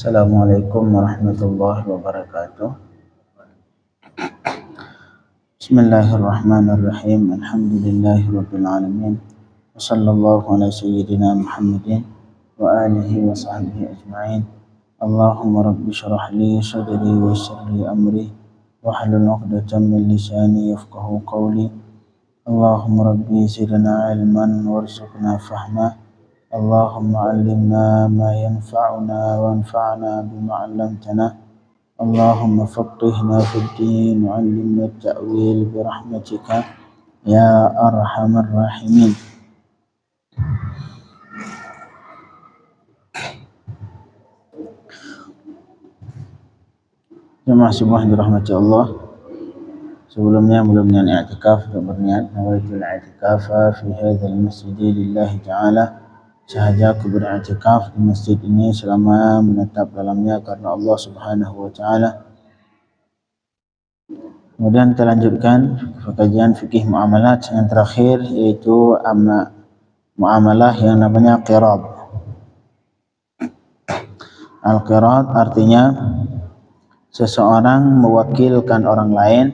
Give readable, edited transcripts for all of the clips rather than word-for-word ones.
Assalamualaikum warahmatullahi wabarakatuh. Bismillahirrahmanirrahim. Alhamdulillahirabbil alamin. Wassallallahu ala sayyidina Muhammadin wa alihi wa sahbihi ajma'in. Allahumma rabbi shrah li sadri wa yassir li amri wahlul 'uqdatam min lisani yafqahu qawli. Allahumma rabbi zidna ilman warzuqna fahma. Allahumma 'allimna ma yanfa'una wanfa'na bima 'allamtana. Allahumma faqihna fid din wa 'allimna at-ta'wil bi rahmatika ya arhamar rahimin. Jemaah subuh dirahmati Allah. Sebelumnya belum i'tikaf untuk berniat nawaitul i'tikafa fi hadzal masjid lillahi ta'ala. Sahaja aku beriktikaf di masjid ini selama menetap dalamnya karena Allah Subhanahu wa taala. Kemudian kita lanjutkan kajian fikih muamalat yang terakhir, yaitu muamalah yang namanya qirad. Al-qirad artinya seseorang mewakilkan orang lain,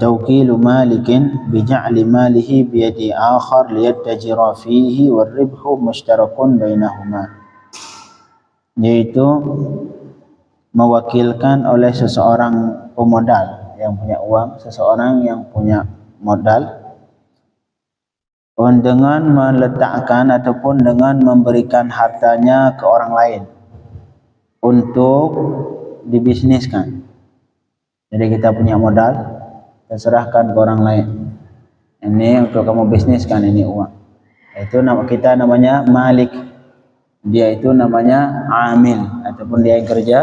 tawkilu malikin bija'li malihi biyadi akhar liyattajira fihi warribhu mushtarakun bainahuma, yaitu mewakilkan oleh seseorang pemodal yang punya uang, seseorang yang punya modal, dengan meletakkan ataupun dengan memberikan hartanya ke orang lain untuk dibisniskan. Jadi kita punya modal, kita serahkan ke orang lain, ini untuk kamu bisniskan, ini uang. Itu kita namanya malik, dia itu namanya amil ataupun dia yang kerja,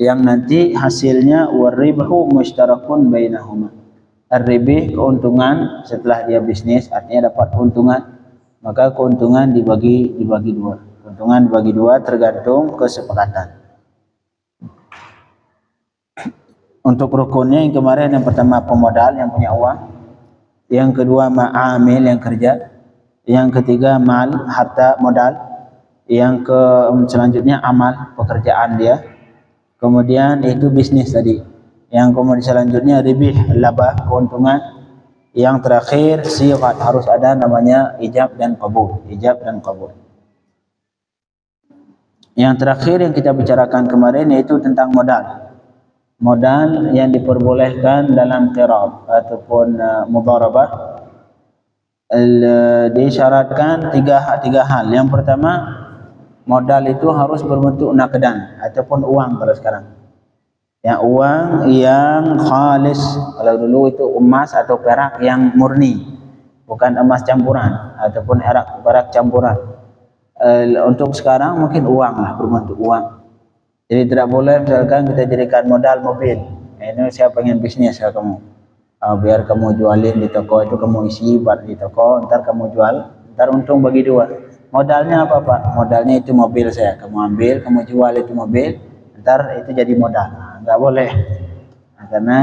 yang nanti hasilnya warribhu mushtarakun bainahuma. Ar-ribih, keuntungan setelah dia bisnis, artinya dapat keuntungan, maka keuntungan dibagi dua. Keuntungan dibagi dua tergantung kesepakatan. Untuk rukunnya yang kemarin, yang pertama pemodal yang punya uang, yang kedua ma'amil yang kerja, yang ketiga mal harta modal, yang selanjutnya amal pekerjaan dia, kemudian itu bisnis tadi, yang kemudian selanjutnya ribih laba keuntungan, yang terakhir sigat, harus ada namanya ijab dan qabul. Yang terakhir yang kita bicarakan kemarin yaitu tentang modal yang diperbolehkan dalam qirad ataupun mudharabah. Disyaratkan tiga hal. Yang pertama, modal itu harus berbentuk naqdan ataupun uang. Kalau sekarang yang uang yang khalis, kalau dulu itu emas atau perak yang murni, bukan emas campuran ataupun perak campuran. Untuk sekarang mungkin uang lah, berbentuk uang. Jadi tidak boleh misalkan kita jadikan modal mobil. Ini saya pengen bisnis ya kamu. Biar kamu jualin di toko itu, kamu isi bar di toko, ntar kamu jual, ntar untung bagi dua. Modalnya apa Pak? Modalnya itu mobil saya. Kamu ambil, kamu jual itu mobil, ntar itu jadi modal. Enggak boleh. Karena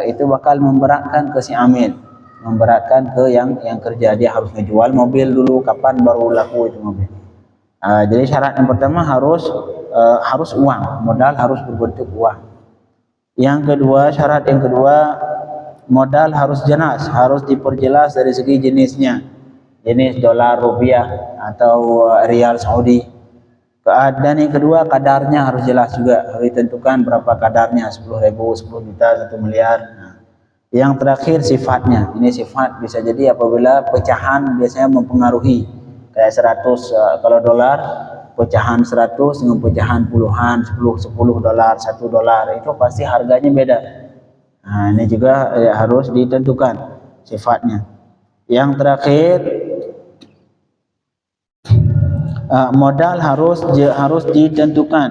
itu bakal memberatkan ke si amil, memberatkan ke yang kerja. Dia harus ngejual mobil dulu, kapan baru laku itu mobil. Jadi syarat yang pertama harus uang, modal harus berbentuk uang. Syarat yang kedua, modal harus jelas, harus diperjelas dari segi jenisnya, jenis dolar, rupiah atau rial Saudi. Dan yang kedua, kadarnya harus jelas juga, harus ditentukan berapa kadarnya, 10.000, 10 juta, 1 miliar. Yang terakhir sifatnya, ini sifat bisa jadi apabila pecahan biasanya mempengaruhi, kayak 100 kalau dolar, pecahan 100 dengan pecahan puluhan, 10 dolar, 1 dolar, itu pasti harganya beda. Ini juga harus ditentukan sifatnya. Yang terakhir, modal harus ditentukan.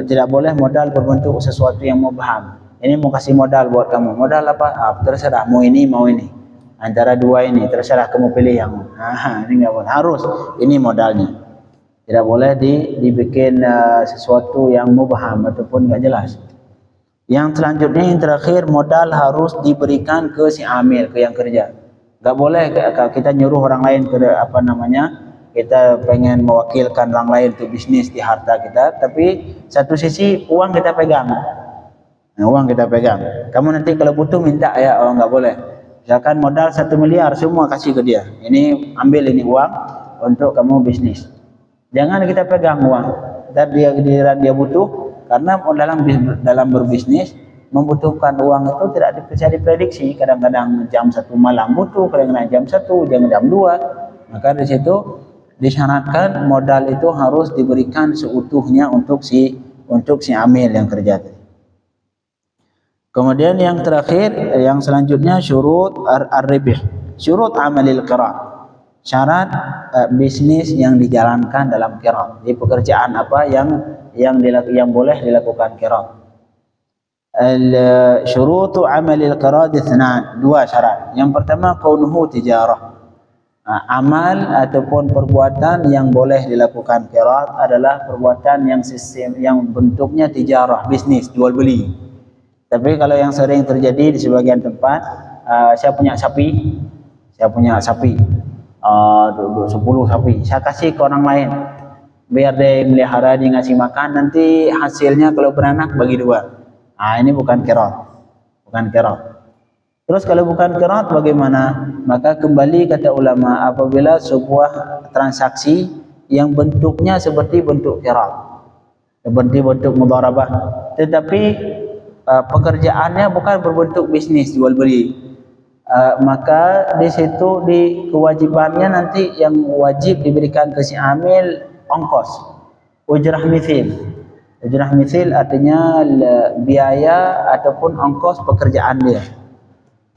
Tidak boleh modal berbentuk sesuatu yang mubham. Ini mau kasih modal buat kamu, modal apa? Terserah, mau ini mau ini, antara dua ini terserah kamu pilih yang ini nggak boleh, harus ini modalnya. Tidak boleh dibikin sesuatu yang mubham ataupun nggak jelas. Yang selanjutnya, yang terakhir, modal harus diberikan ke si amil, ke yang kerja. Nggak boleh kita nyuruh orang lain kita pengen mewakilkan orang lain untuk bisnis di harta kita, tapi satu sisi uang kita pegang. Nah, uang kita pegang. Kamu nanti kalau butuh minta ya, oh nggak boleh. Misalkan modal 1 miliar semua kasih ke dia. Ini ambil ini uang untuk kamu bisnis. Jangan kita pegang uang. Dan dia butuh, karena dalam berbisnis membutuhkan uang itu tidak bisa diprediksi. Kadang-kadang jam 1 malam butuh, kadang-kadang jam 1, jam 2. Maka di situ disyaratkan modal itu harus diberikan seutuhnya untuk si amil yang kerja tadi. Kemudian yang terakhir, yang selanjutnya syurut ar-ribh, syurut amalil qirat, syarat bisnis yang dijalankan dalam qirat. Jadi pekerjaan apa yang boleh dilakukan qirat. Syurutu amalil qirat itsnan, 2 syarat. Yang pertama kaunuhu tijarah. Amal ataupun perbuatan yang boleh dilakukan qirat adalah perbuatan yang bentuknya tijarah, bisnis, jual beli. Tapi kalau yang sering terjadi di sebagian tempat, saya punya sapi, 10 sapi, saya kasih ke orang lain, biar dia melihara, dia ngasih makan, nanti hasilnya kalau beranak bagi 2. Ini bukan qirat, Terus kalau bukan qirat bagaimana? Maka kembali kata ulama, apabila sebuah transaksi yang bentuknya seperti bentuk qirat, seperti bentuk mudharabah, tetapi pekerjaannya bukan berbentuk bisnis jual beli, maka di situ di kewajibannya nanti yang wajib diberikan ke si amil ongkos, ujrah mithil. Ujrah mithil artinya biaya ataupun ongkos pekerjaan dia.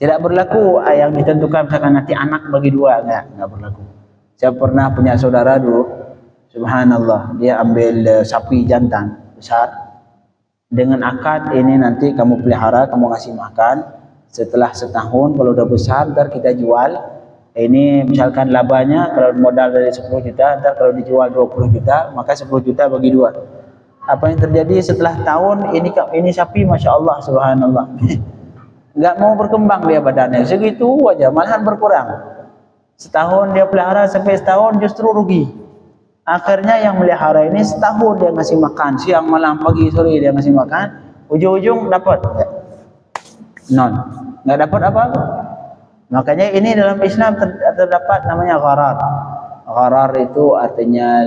Tidak berlaku yang ditentukan misalkan nanti anak bagi 2, enggak berlaku. Saya pernah punya saudara dulu, subhanallah, dia ambil sapi jantan besar. Dengan akad ini nanti kamu pelihara, kamu ngasih makan. Setelah setahun kalau udah besar, ntar kita jual. Ini misalkan labanya kalau modal dari 10 juta, ntar kalau dijual 20 juta, maka 10 juta bagi 2. Apa yang terjadi setelah tahun ini sapi masya Allah subhanallah, nggak mau berkembang dia badannya, segitu aja, malahan berkurang. Setahun dia pelihara sampai setahun justru rugi. Akhirnya yang melihara ini setahun dia ngasih makan, siang malam pagi sore dia ngasih makan, ujung-ujung dapat non, nggak dapat apa-apa. Makanya ini dalam Islam terdapat namanya gharar. Gharar itu artinya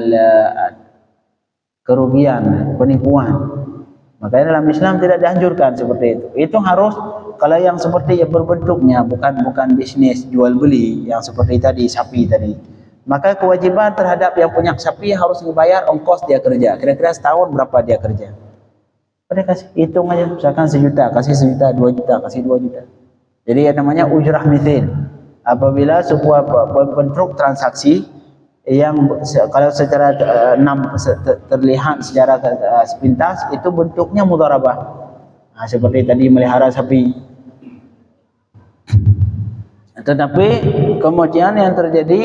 kerugian, penipuan. Makanya dalam Islam tidak dianjurkan seperti itu. Itu harus kalau yang seperti yang berbentuknya bukan bisnis jual beli yang seperti tadi sapi tadi. Maka kewajiban terhadap yang punya sapi harus dibayar ongkos dia kerja. Kira-kira setahun berapa dia kerja. Pada kasih hitung aja, misalkan 1 juta, kasih 1 juta, 2 juta, kasih 2 juta. Jadi yang namanya ujrah mithil. Apabila sebuah bentuk transaksi yang kalau secara terlihat secara sepintas itu bentuknya mudharabah. Seperti tadi melihara sapi. Tetapi kemudian yang terjadi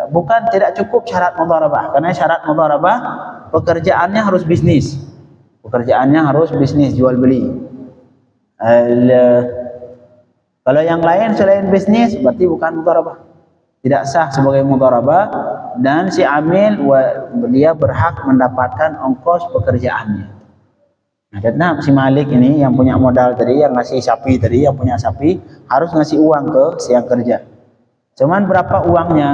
bukan tidak cukup syarat mudharabah, karena syarat mudharabah pekerjaannya harus bisnis. Pekerjaannya harus bisnis jual beli. Kalau yang lain selain bisnis berarti bukan mudharabah. Tidak sah sebagai mudharabah dan si amil dia berhak mendapatkan ongkos pekerjaannya. Nah, karena si Malik ini yang punya modal tadi, yang ngasih sapi tadi, yang punya sapi harus ngasih uang ke si yang kerja. Cuman berapa uangnya?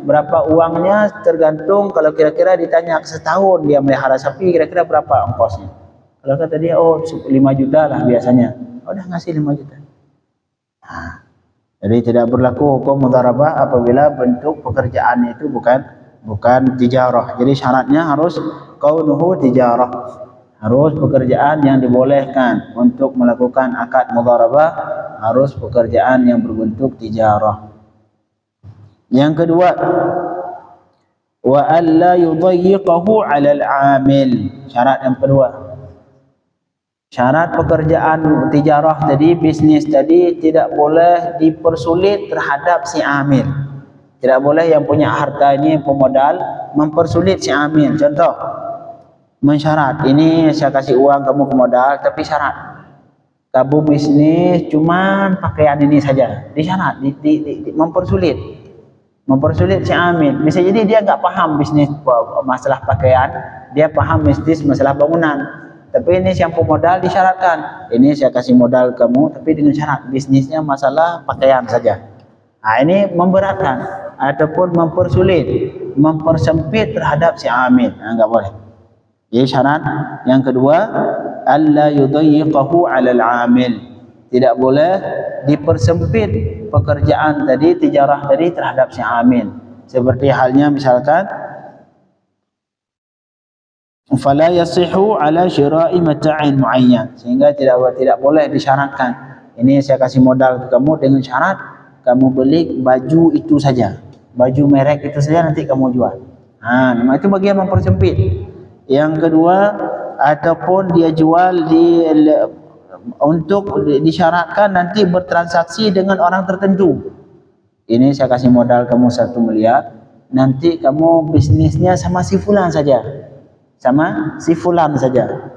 Berapa uangnya tergantung kalau kira-kira ditanya setahun dia melihara sapi kira-kira berapa ongkosnya. Kalau kata dia 5 juta lah biasanya. Udah ngasih 5 juta. Nah, jadi tidak berlaku hukum mudharabah apabila bentuk pekerjaan itu bukan tijarah. Jadi syaratnya harus kaunuhu tijarah. Harus pekerjaan yang dibolehkan untuk melakukan akad mudharabah, harus pekerjaan yang berbentuk tijarah. Yang kedua, wa alla yudayyiqahu 'alal 'amil. Syarat yang kedua. Syarat pekerjaan tijarah tadi, bisnis tadi tidak boleh dipersulit terhadap si amil. Tidak boleh yang punya harta ini, pemodal, mempersulit si amil. Contoh, mensyarat, ini saya kasih uang kamu ke modal, tapi syarat kamu bisnis cuman pakaian ini saja, disyarat, mempersulit. mempersulit si amil. Bisa jadi dia nggak paham bisnis masalah pakaian, dia paham bisnis masalah bangunan. Tapi ini yang pemodal disyaratkan, ini saya kasih modal kamu, tapi dengan syarat bisnisnya masalah pakaian saja. Nah, ini memberatkan ataupun mempersulit, mempersempit terhadap si amil. Nah, nggak boleh. Jadi syarat yang kedua, alla yudayyiqahu 'alal 'amil. Tidak boleh dipersempit pekerjaan tadi, tijarah tadi terhadap si amil. Seperti halnya misalkan fala yasihu 'ala syira'i mata'in muayyan, sehingga tidak boleh disyaratkan. Ini saya kasih modal ke kamu dengan syarat kamu beli baju itu saja. Baju merek itu saja nanti kamu jual. Nah, itu bagian mempersempit. Yang kedua, ataupun dia jual untuk disyaratkan nanti bertransaksi dengan orang tertentu. Ini saya kasih modal kamu 1 miliar, nanti kamu bisnisnya sama si fulan saja. Sama si fulan saja.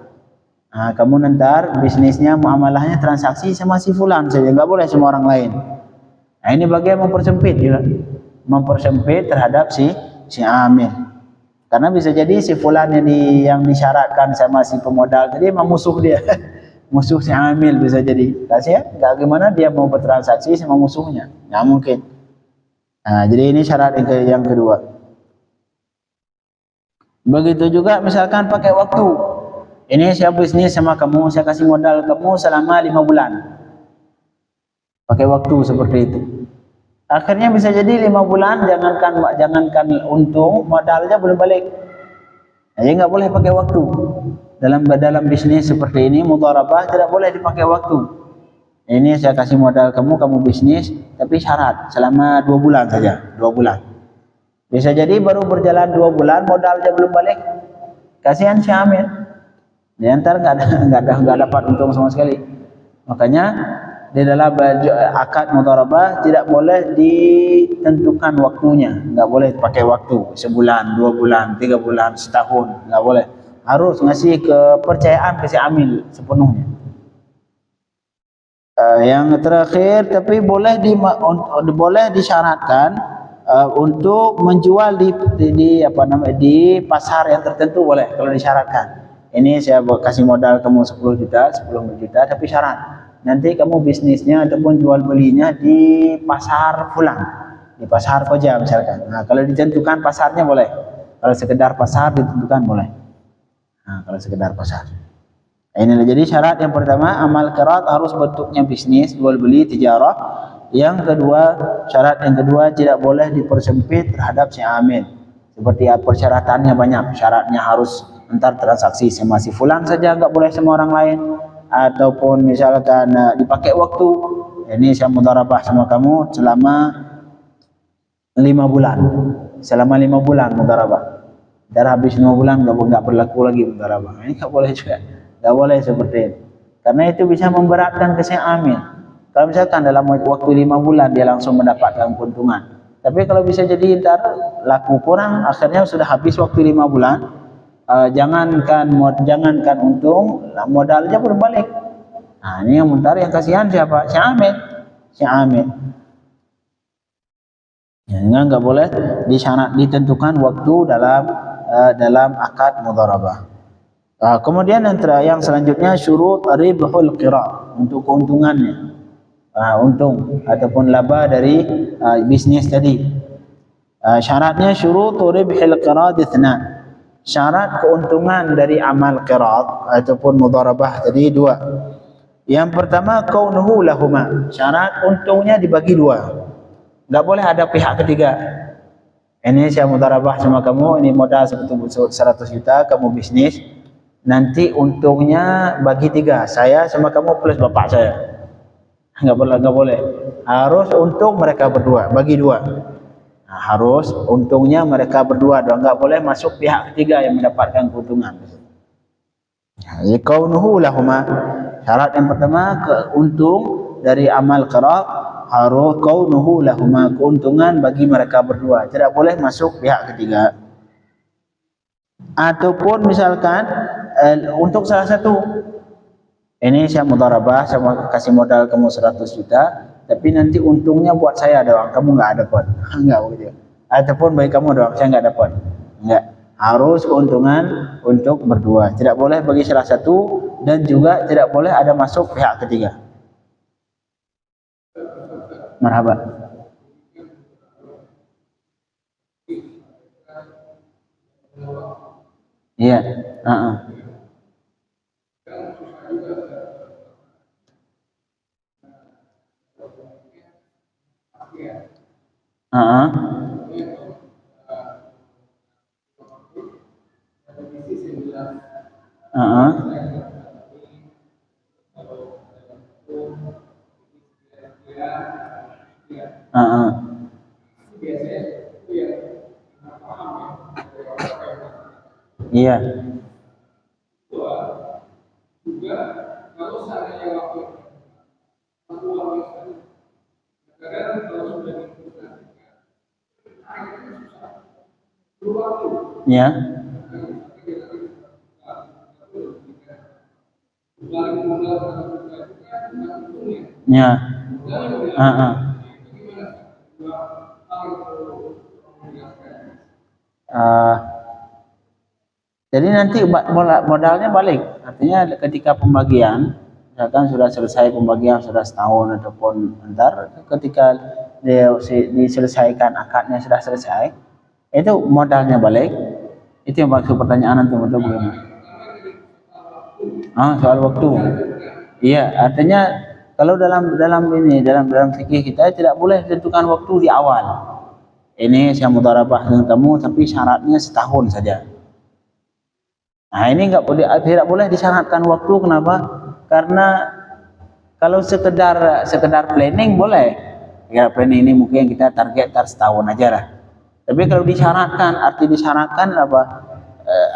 Nah, kamu nanti bisnisnya, muamalahnya, transaksi sama si fulan saja, enggak boleh sama orang lain. Nah, ini bagian mempersempit juga. Mempersempit terhadap si amil. Karena bisa jadi si fulan yang disyaratkan sama si pemodal tadi memang musuh dia. Musuh si amil bisa jadi. Kasihan, enggak gimana dia mau bertransaksi sama musuhnya. Enggak mungkin. Nah, jadi ini syarat yang kedua. Begitu juga misalkan pakai waktu. Ini saya bisnis sama kamu, saya kasih modal kamu selama 5 bulan. Pakai waktu seperti itu. Akhirnya bisa jadi 5 bulan jangankan untung, modalnya belum balik. Jadi enggak boleh pakai waktu. Dalam bisnis seperti ini, mudharabah tidak boleh dipakai waktu. Ini saya kasih modal kamu bisnis, tapi syarat selama 2 bulan saja, 2 bulan. Bisa jadi baru berjalan 2 bulan, modalnya belum balik. Kasihan si amil. Dia ntar nggak dapat untung sama sekali. Makanya di dalam akad mudharabah tidak boleh ditentukan waktunya, nggak boleh pakai waktu sebulan, 2 bulan, 3 bulan, setahun, nggak boleh. Harus ngasih kepercayaan ke si amil sepenuhnya. Yang terakhir, tapi boleh disyaratkan untuk menjual di pasar yang tertentu, boleh kalau disyaratkan. Ini saya kasih modal kamu 10 juta, tapi syarat nanti kamu bisnisnya ataupun jual belinya di pasar fulan, di pasar Koja misalkan. Nah, kalau ditentukan pasarnya boleh. Kalau sekedar pasar ditentukan boleh. Nah, kalau sekedar pasar. Nah, inilah jadi syarat yang pertama, amal qirat harus bentuknya bisnis, jual beli, tijarah. Yang kedua, syarat yang kedua tidak boleh dipersempit terhadap si amil. Seperti persyaratannya banyak. Syaratnya harus entar transaksi sama si fulan saja, enggak boleh sama orang lain. Ataupun misalkan dipakai waktu. Ini saya mudharabah sama kamu selama 5 bulan. Selama 5 bulan mudharabah. Dan habis 5 bulan enggak berlaku lagi mudharabah. Ini enggak boleh juga. Enggak boleh seperti itu. Karena itu bisa memberatkan ke si amil. Kalau misalkan dalam waktu 5 bulan dia langsung mendapatkan keuntungan. Tapi kalau bisa jadi ntar laku kurang, akhirnya sudah habis waktu 5 bulan. Jangankan untung, modalnya belum balik. Nah, ini yang muntar yang kasihan siapa? Si amil. Si amil. Ya, enggak boleh ditentukan waktu dalam akad mudharabah. Kemudian yang selanjutnya syurut ribhul qira, untuk keuntungannya. Untung ataupun laba dari bisnis tadi. Syaratnya syurut ribhil qira itsna. Syarat keuntungan dari amal qirat ataupun mudharabah tadi 2. Yang pertama kaunuhu lahuma. Syarat untungnya dibagi 2. Enggak boleh ada pihak ketiga. Ini saya mudharabah sama kamu, ini modal 100 juta, kamu bisnis. Nanti untungnya bagi 3. Saya sama kamu plus bapak saya. Enggak boleh. Harus untung mereka berdua, bagi 2. Nah, harus untungnya mereka berdua, enggak boleh masuk pihak ketiga yang mendapatkan keuntungan. Ya, kaunuhu lahuma. Syarat yang pertama, keuntung dari amal qirat harus kaunuhu lahuma, keuntungan bagi mereka berdua, tidak boleh masuk pihak ketiga. Ataupun misalkan untuk salah satu, ini saya mudharabah, saya kasih modal kamu 100 juta, tapi nanti untungnya buat saya doang, kamu nggak dapat. Enggak begitu. Ataupun bagi kamu doang, saya nggak dapat. Enggak. Harus keuntungan untuk berdua. Tidak boleh bagi salah satu dan juga tidak boleh ada masuk pihak ketiga. Marhaba. Iya. Iya. Ya. Ya. Jadi nanti modalnya balik. Artinya ketika pembagian, misalkan sudah selesai pembagian sudah setahun ataupun entar, ketika diselesaikan akadnya sudah selesai, itu modalnya balik. Itu yang maksud pertanyaan nanti betul bagaimana? Soal waktu. Iya, artinya kalau dalam fikih kita tidak boleh ditentukan waktu di awal. Ini saya mudharabah dengan kamu tapi syaratnya setahun saja. Nah, ini tidak boleh disyaratkan waktu. Kenapa? Karena kalau sekedar planning boleh. Ya, planning ini mungkin kita target setahun aja lah. Tapi kalau disyaratkan, apa?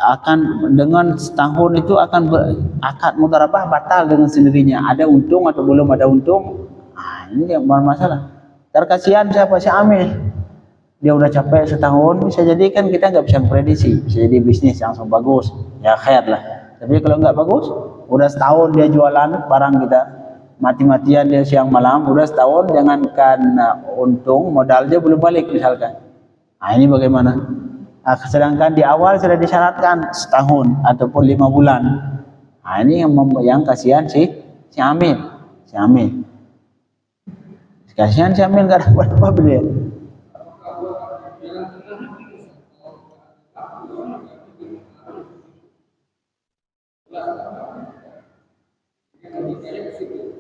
Akan dengan setahun itu akan akad mudharabah batal dengan sendirinya. Ada untung atau belum ada untung? Ini yang bermasalah. Terkasihan siapa? Si Amil. Dia udah capek setahun, bisa jadi kan kita nggak bisa prediksi, bisa jadi bisnis yang langsung bagus, ya khair lah. Tapi kalau nggak bagus, udah setahun dia jualan barang kita, mati-matian dia siang malam, udah setahun, jangankan untung, modalnya belum balik misalkan. Nah ini bagaimana? Sedangkan di awal sudah disyaratkan setahun ataupun 5 bulan. Nah ini yang kasihan si Amil, kasihan si Amil nggak dapat apa-apa dia.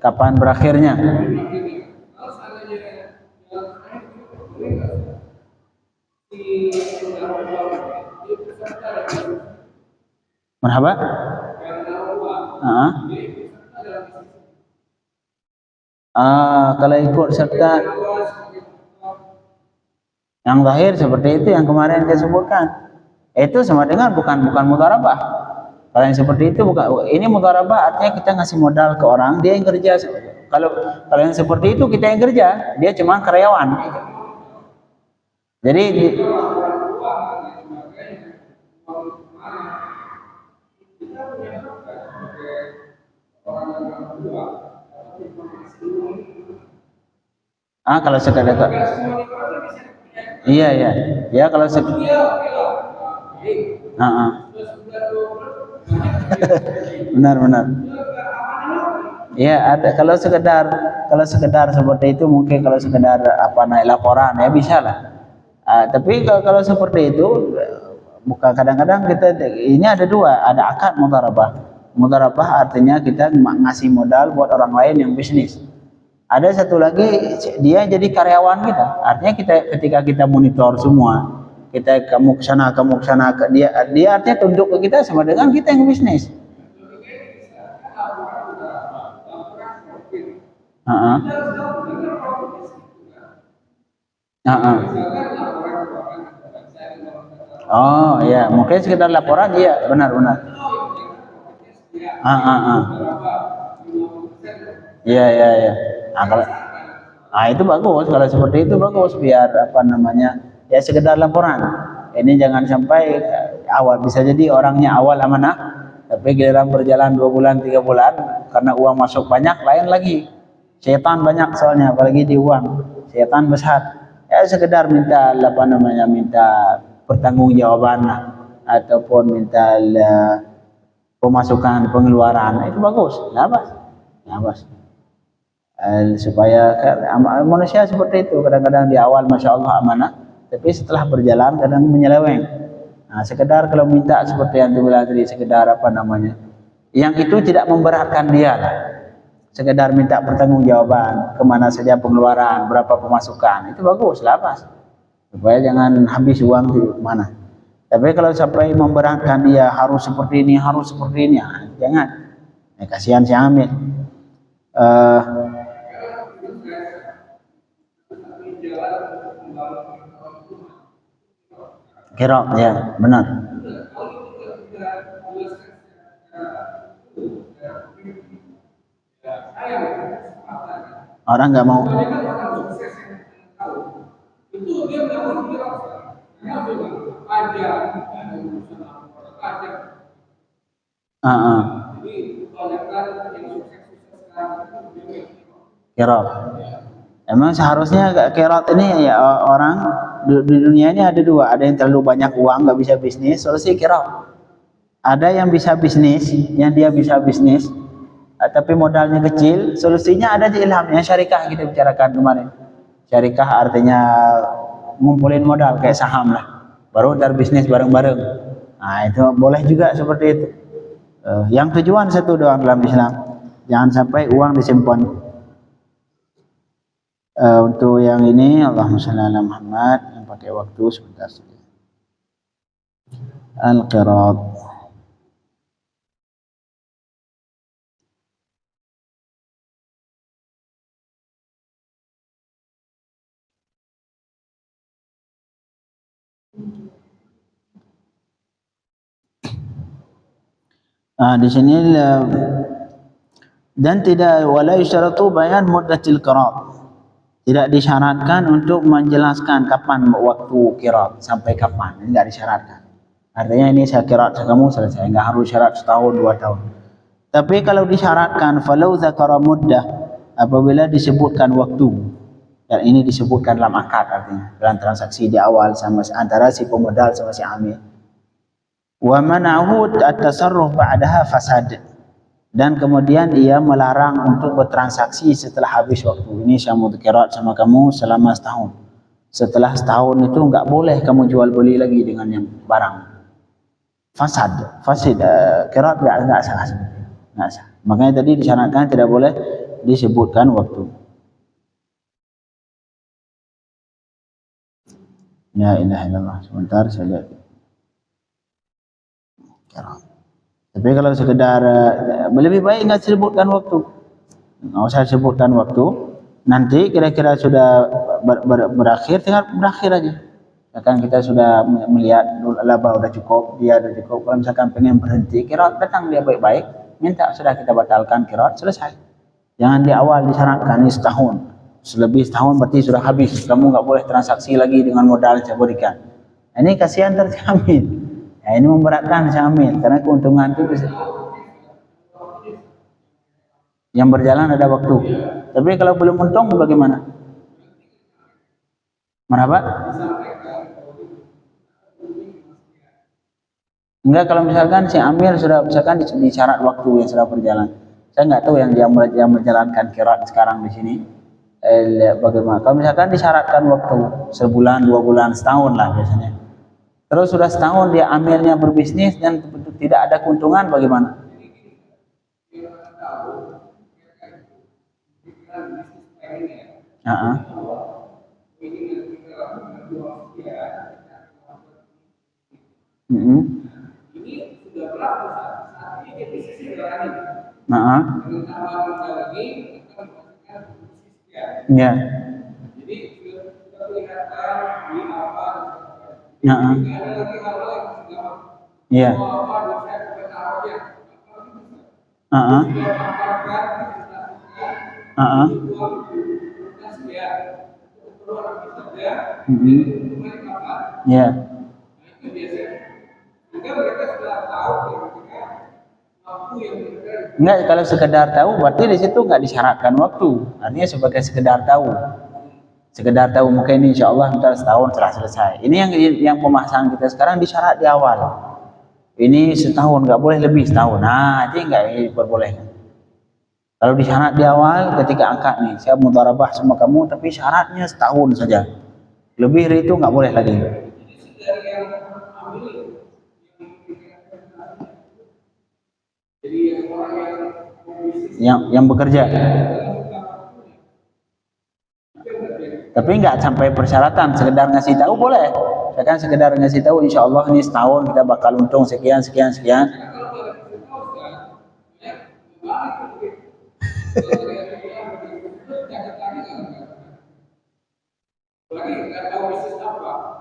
Kapan berakhirnya? Marhaba? Kalau ikut serta yang zahir seperti itu yang kemarin saya sebutkan, itu sama dengan bukan mudharabah. Kalau yang seperti itu bukan, ini mudharabah artinya kita ngasih modal ke orang, dia yang kerja. Kalau yang seperti itu kita yang kerja, dia cuma karyawan. Jadi kalau sekadar iya kalau benar. Ya ada kalau sekedar seperti itu mungkin kalau sekedar naik laporan ya bisa lah. Tapi kalau seperti itu bukan kadang-kadang kita ini ada dua, ada akad mudharabah. Mudharabah artinya kita ngasih modal buat orang lain yang bisnis. Ada satu lagi dia jadi karyawan kita. Artinya ketika kita monitor semua, kamu ke sana dia artinya tunduk ke kita sama dengan kita yang bisnis. Oh iya, mungkin sekedar laporan, iya benar. Iya. Itu bagus, kalau seperti itu bagus, biar ya sekedar laporan. Ini jangan sampai awal, bisa jadi orangnya awal amanah, tapi giliran berjalan 2 bulan 3 bulan karena uang masuk banyak, lain lagi. Syaitan banyak soalnya, apalagi di uang. Syaitan besar. Ya sekedar minta apa namanya, minta pertanggungjawaban lah, ataupun minta pemasukan pengeluaran, itu bagus, labas. Supaya manusia seperti itu kadang-kadang di awal masya Allah amanah, tapi setelah berjalan kadang menyeleweng. Nah, sekedar kalau minta seperti yang dibilang tadi, sekedar apa namanya, yang itu tidak memberatkan dia lah. Sekedar minta pertanggungjawaban, kemana saja pengeluaran, berapa pemasukan, itu bagus, labas. Supaya jangan habis uang di mana. Tapi kalau sampai memberatkan dia, harus seperti ini, jangan. Ya, kasihan si Amir. Kira ya benar. Orang nggak mau. Kirot. Emang seharusnya kirot ini ya orang di dunia ini ada dua, ada yang terlalu banyak uang nggak bisa bisnis, solusi kirot. Ada yang bisa bisnis, yang dia bisa bisnis, tapi modalnya kecil, solusinya ada di ilham, yang syarikah kita bicarakan kemarin. Syarikah artinya ngumpulin modal kayak saham lah, baru ntar bisnis bareng-bareng. Nah itu boleh juga seperti itu. Yang tujuan satu doang dalam Islam, jangan sampai uang disimpan. Untuk yang ini Allahumma shalli ala Muhammad, yang pakai waktu sebentar saja. Al-Qirat. Di sini dan tidak wala yusyaratu bayan muddatil qirat. Tidak disyaratkan untuk menjelaskan kapan waktu qirat, sampai kapan, ini enggak disyaratkan. Artinya ini saya qirat kamu selesai, enggak harus syarat setahun 2 tahun. Tapi kalau disyaratkan falau dzakara muddah, apabila disebutkan waktu, dan ini disebutkan dalam akad, artinya dalam transaksi di awal sama antara si pemodal sama si amil. Wa mana'hu at-tasarruf ba'daha fasad, dan kemudian ia melarang untuk bertransaksi setelah habis waktu. Ini saya mau qirat sama kamu selama setahun. Setelah setahun itu enggak boleh kamu jual beli lagi dengan yang barang. Fasid qirat enggak sah. Makanya tadi disyaratkan tidak boleh disebutkan waktu. Ya ilaha illallah. Sebentar saya lihat. Tapi kalau sekedar lebih baik nggak sebutkan waktu, nggak usah sebutkan waktu. Nanti kira-kira sudah berakhir, tinggal berakhir aja. Misalkan kita sudah melihat laba udah cukup, dia udah cukup. Kalau misalkan pengen berhenti, kira datang dia baik-baik, minta sudah kita batalkan kira selesai. Jangan di awal disyaratkan ini setahun, selebih setahun berarti sudah habis. Kamu nggak boleh transaksi lagi dengan modal saya berikan. Ini kasihan terjamin. Nah, ini memberatkan Syamil karena keuntungan itu bisa. Yang berjalan ada waktu. Tapi kalau belum untung bagaimana? Meraba? Enggak, kalau misalkan si Amil sudah misalkan di syarat waktu yang sudah berjalan. Saya nggak tahu yang dia menjalankan qirat sekarang di sini. Bagaimana? Kalau misalkan disyaratkan waktu sebulan, 2 bulan, setahun lah biasanya. Terus sudah setahun dia amilnya berbisnis dan tidak ada keuntungan, bagaimana? Ya. Iya. Ya. Enggak, kalau sekedar tahu berarti di situ enggak disyaratkan waktu. Artinya sebagai sekedar tahu. Sekedar tahu mungkin ini insya Allah ntar setahun telah selesai. Ini yang pembahasan kita sekarang disyarat di awal. Ini setahun, nggak boleh lebih setahun. Nah, itu nggak diperbolehkan. Kalau disyarat di awal ketika akad nih, saya mudharabah sama kamu, tapi syaratnya setahun saja. Lebih dari itu nggak boleh lagi. Yang bekerja. Tapi nggak sampai persyaratan, sekedar ngasih tahu boleh. Ya kan sekedar ngasih tahu insya Allah ini setahun kita bakal untung sekian sekian sekian.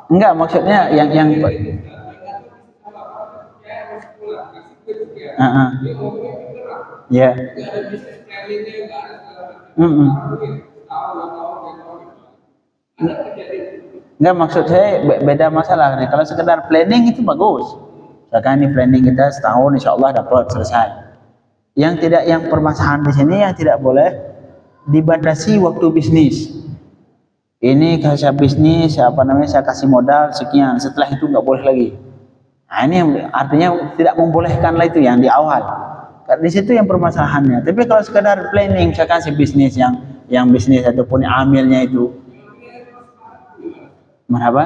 Enggak, maksudnya yang ya. Enggak, maksud saya beda masalah nih. Kalau sekedar planning itu bagus. Misalkan ini planning kita setahun insya Allah dapat selesai. Yang permasalahan di sini yang tidak boleh dibatasi waktu bisnis. Ini saya bisnis, saya kasih modal sekian, setelah itu nggak boleh lagi. Nah, ini artinya tidak membolehkan lah itu yang di awal. Di situ yang permasalahannya. Tapi kalau sekedar planning, misalkan si bisnis yang bisnis ataupun amilnya itu, apa?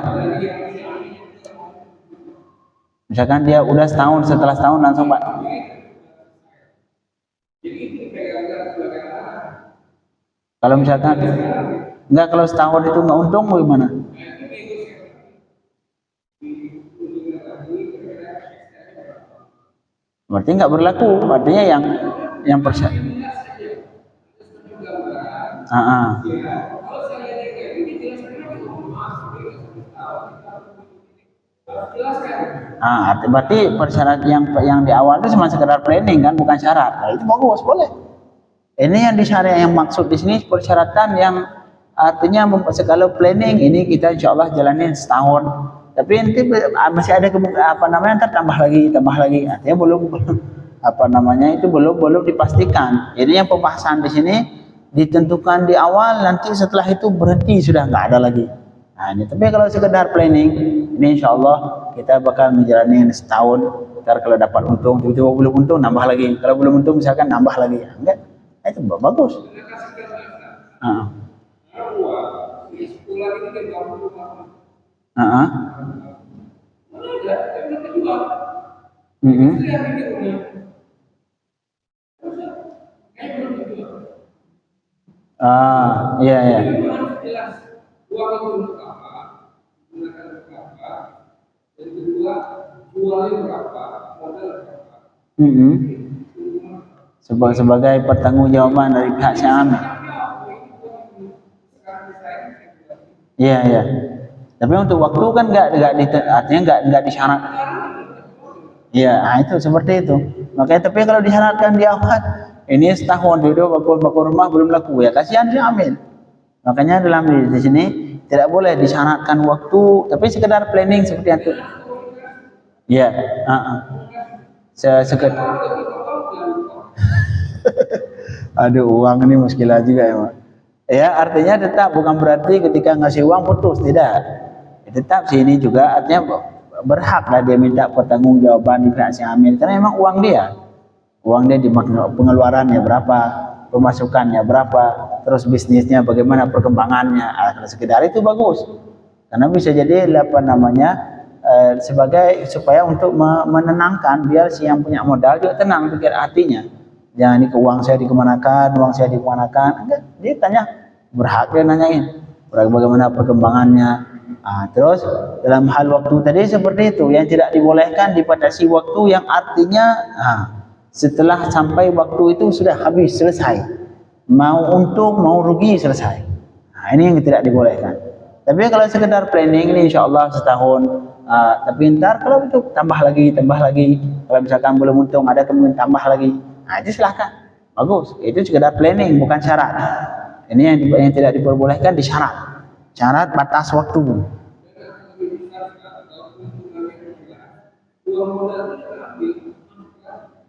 Misalkan dia udah setahun, setelah setahun langsung Pak. Kalau misalkan enggak, kalau setahun itu nggak untung bagaimana? Berarti nggak berlaku, artinya yang persen. Berarti persyarat yang di awal itu cuma sekedar planning kan, bukan syarat. Nah, itu bagus, boleh. Ini yang disyarat, yang maksud di sini persyaratan yang artinya kalau planning ini kita insya Allah jalanin setahun. Tapi nanti masih ada ntar tambah lagi, artinya belum itu belum dipastikan. Jadi yang pembahasan di sini ditentukan di awal, nanti setelah itu berhenti sudah nggak ada lagi. Nah, ini tapi kalau sekedar planning ini insya Allah kita bakal menjalani setahun. Ntar kalau dapat untung, tiba-tiba belum untung nambah lagi. Kalau belum untung misalkan nambah lagi, enggak? Itu bagus. Iya. Sebagai pertanggungjawaban dari pihak Syam. Iya. Tapi untuk waktu kan artinya nggak disyarat. Iya, itu seperti itu. Makanya tapi kalau disyaratkan di awal, ini setahun dulu bakul rumah belum laku, ya kasihan si amil. Makanya dalam di sini tidak boleh disyaratkan waktu, tapi sekedar planning seperti itu. Iya, sekedar. Aduh, uang ini muskilah juga ya, Pak. Ya, artinya tetap bukan berarti ketika ngasih uang putus, tidak. Tetap sini juga artinya berhak lah dia minta pertanggungjawaban di pihak si amil karena memang uang dia di pengeluarannya berapa, pemasukannya berapa, terus bisnisnya bagaimana perkembangannya. Sekedar itu bagus karena bisa jadi sebagai supaya untuk menenangkan biar si yang punya modal juga tenang pikir hatinya. Jangan uang saya dikemanakan, enggak, dia tanya, berhak dia nanyain bagaimana perkembangannya. Terus dalam hal waktu tadi seperti itu, yang tidak dibolehkan dibatasi waktu yang artinya setelah sampai waktu itu sudah habis, selesai, mau untung mau rugi selesai. Ini yang tidak dibolehkan. Tapi kalau sekedar planning ini insya Allah setahun, tapi ntar kalau itu tambah lagi, kalau misalkan belum untung ada kemungkinan tambah lagi, itu silahkan, bagus. Itu sekedar planning bukan syarat. Ini yang tidak diperbolehkan di syarat batas waktu.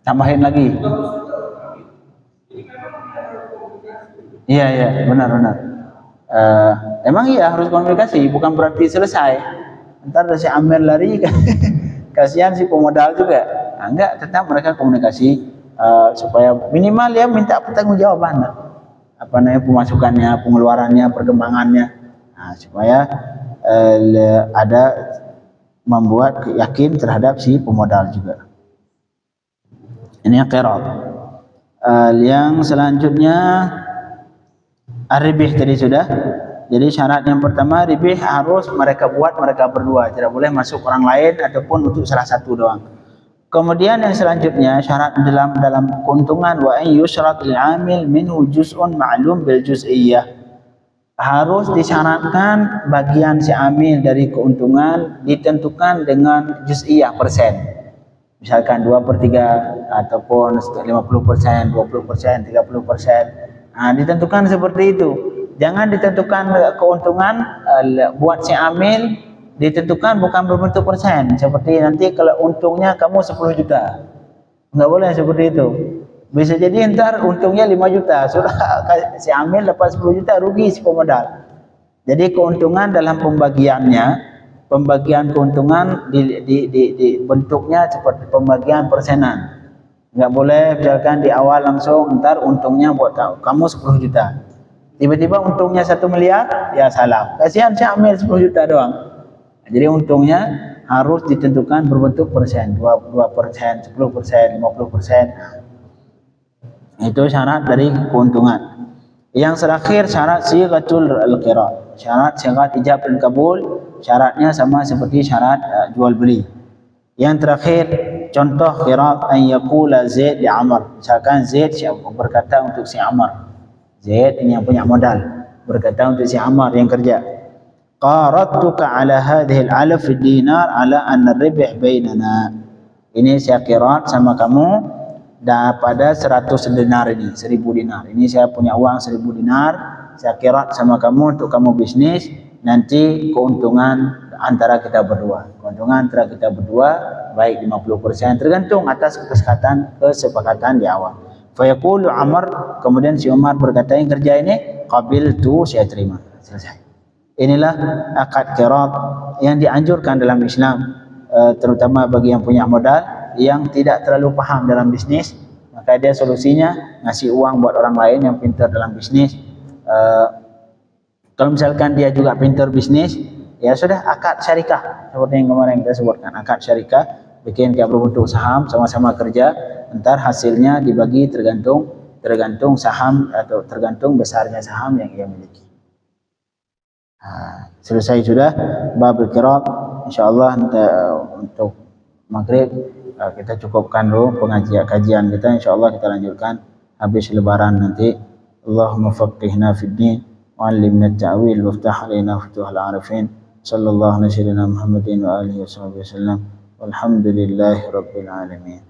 Tambahin lagi. Iya, iya, benar, benar. Emang iya harus komunikasi, bukan berarti selesai. Ntar si Amir lari, kasihan si pemodal juga. Nah, enggak, tetap mereka komunikasi supaya minimal ya minta pertanggungjawaban. Apa namanya pemasukannya, pengeluarannya, perkembangannya. Nah, supaya ada membuat yakin terhadap si pemodal juga. Ini yang qirat. Yang selanjutnya ar-ribih tadi sudah. Jadi syarat yang pertama ribih harus mereka buat mereka berdua, tidak boleh masuk orang lain ataupun untuk salah satu doang. Kemudian yang selanjutnya syarat dalam keuntungan wa an yushrat lil amil minhu juz'un ma'lum bil juz'iyyah. Harus disyaratkan bagian si amil dari keuntungan ditentukan dengan juz'iyah persen. Misalkan 2/3 ataupun 50%, 20%, 30%. Nah, ditentukan seperti itu. Jangan ditentukan keuntungan buat si amil ditentukan bukan berbentuk persen. Seperti nanti kalau untungnya kamu 10 juta. Enggak boleh seperti itu. Bisa jadi ntar untungnya 5 juta. Sudah si amil dapat 10 juta rugi si pemodal. Jadi keuntungan dalam pembagian keuntungan di bentuknya seperti pembagian persenan. Enggak boleh misalkan di awal langsung ntar untungnya buat kamu 10 juta. Tiba-tiba untungnya 1 miliar, ya salah. Kasihan si amil 10 juta doang. Jadi untungnya harus ditentukan berbentuk persen, 2%, 10%, 50%. Itu syarat dari keuntungan. Yang terakhir syarat sighatul al-qirat. Syarat sighat ijab dan kabul, syaratnya sama seperti syarat jual beli. Yang terakhir contoh qirat an yaqula Zaid li Amr. Misalkan Zaid berkata untuk si Amr. Zaid ini yang punya modal berkata untuk si Amr yang kerja, qarattuka ala hadhihi al-alf dinar ala anna ar-ribh bainana. Ini saya qirat sama kamu pada 100 dinar ini, 1000 dinar. Ini saya punya uang 1000 dinar, saya qirat sama kamu untuk kamu bisnis, nanti keuntungan antara kita berdua. Keuntungan antara kita berdua baik 50%, tergantung atas kesepakatan di awal. Fayaqulu Amr, kemudian si Umar berkata yang kerja ini qabiltu, saya terima. Selesai. Inilah akad qirat yang dianjurkan dalam Islam, terutama bagi yang punya modal yang tidak terlalu paham dalam bisnis. Maka dia solusinya ngasih uang buat orang lain yang pintar dalam bisnis. Kalau misalkan dia juga pintar bisnis, ya sudah akad syarikah seperti yang kemarin kita sebutkan, akad syarikah, bikin kayak berbentuk saham, sama-sama kerja, entar hasilnya dibagi tergantung saham atau tergantung besarnya saham yang ia miliki. Selesai sudah bab qirat. Insyaallah untuk maghrib kita cukupkan dulu kajian kita. Insyaallah kita lanjutkan habis lebaran nanti. Allahumma faqihna fid din wa 'allimna at-ta'wil waftah 'alaina futuhal 'arifin. Sallallahu alaihi wasallam Muhammadin wa alihi wasallam. Walhamdulillahi rabbil alamin.